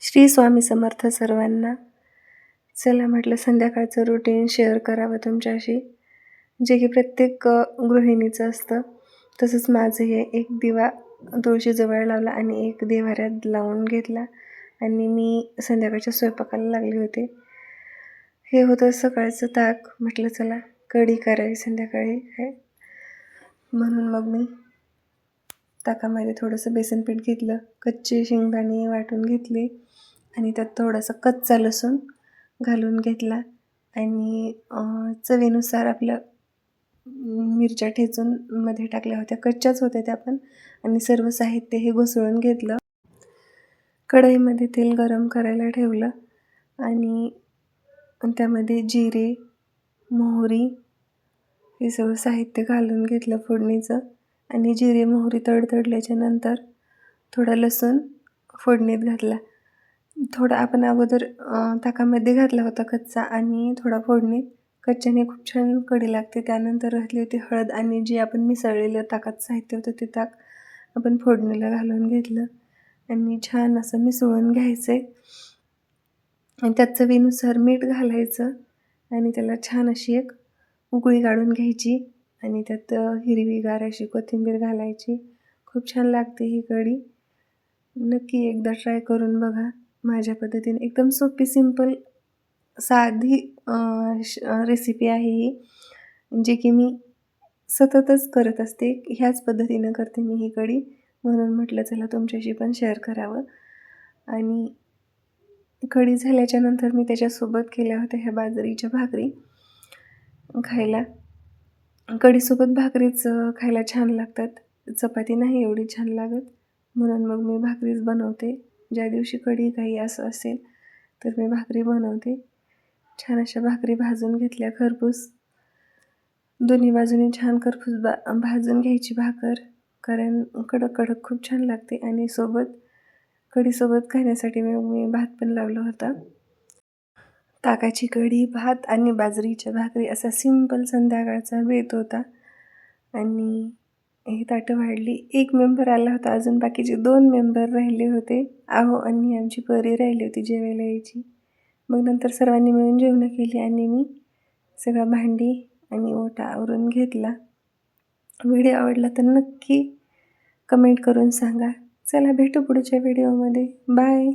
श्री स्वामी समर्थ सर्वांना. चला म्हटलं संध्याकाळचं रुटीन शेअर करावं तुमच्याशी, जे की प्रत्येक गृहिणीचं असतं. तसंच माझं हे एक दिवा तुळशीजवळ लावला आणि एक देव्हाऱ्यात लावून घेतला आणि मी संध्याकाळच्या स्वयंपाकाला लागले होते. हे होतं सकाळचं ताक. म्हटलं चला कढी करावी संध्याकाळी आहे, म्हणून मग मी ताकामध्ये थोडंसं बेसन पीठ घेतलं, कच्चे शेंगदाणे वाटून घेतले आणि त्यात थोडासा कच्चा लसूण घालून घेतला आणि चवीनुसार आपलं मिरच्या ठेचून मध्ये टाकल्या होत्या, कच्च्याच होत्या त्या पण. आणि सर्व साहित्य हे घुसळून घेतलं. कढईमध्ये तेल गरम करायला ठेवलं आणि त्यामध्ये जिरे, मोहरी हे सगळं साहित्य घालून घेतलं फोडणीचं. आणि जिरे मोहरी तडतडल्याच्या नंतर थोडा लसूण फोडणीत घातला. थोडा आपण अगोदर ताकामध्ये घातला होता कच्चा आणि थोडा फोडणीत. कच्च्याने खूप छान कढी लागते. त्यानंतर घातली होती हळद आणि जे आपण मिसळलेलं ताकात साहित्य होतं ते ताक आपण फोडणीला घालून घेतलं आणि छान असं मिसळून घ्यायचं आहे. आणि त्यात चवीनुसार मीठ घालायचं आणि त्याला छान अशी एक उकळी काढून घ्यायची आणि त्यात हिरवीगार अशी कोथिंबीर घालायची. खूप छान लागते ही कढी. नक्की एकदा ट्राय करून बघा माझ्या पद्धतीने. एकदम सोपी सिंपल साधी रेसिपी आहे ही, जे की मी सततच करत असते. ह्याच पद्धतीनं करते मी ही कढी, म्हणून म्हटलं चला तुमच्याशी पण शेअर करावं. आणि कढी झाल्याच्या नंतर मी त्याच्यासोबत केल्या होत्या ह्या बाजरीच्या भाकरी खायला. कढीसोबत भाकरीच खायला छान लागतात, चपाती नाही एवढी छान लागत, म्हणून मग मी भाकरीच बनवते. ज्या दिवशी कढी काही असं असेल तर मी भाकरी बनवते. छान अशा भाकरी भाजून घेतल्या खरपूस. दोन्ही बाजूनी छान खरपूस भाजून घ्यायची भाकर, कारण कडक कडक खूप छान लागते. आणि सोबत कढीसोबत खाण्यासाठी मी भात पण लावला होता. ताकाची कढी, भात आणि बाजरीच्या भाकरी असा सिंपल संध्याकाळचा बेत होता. आणि ही ताटं वाढली. एक मेंबर आला होता, अजून बाकीचे 2 मेंबर राहिले होते. आहो आणि आमची परी राहिली होती जेवायला यायची. मग नंतर सर्वांनी मिळून जेवणं केली आणि मी सगळं भांडी आणि ओटा आवरून घेतला. व्हिडिओ आवडला तर नक्की कमेंट करून सांगा. चला भेटू पुढच्या व्हिडिओमध्ये. बाय.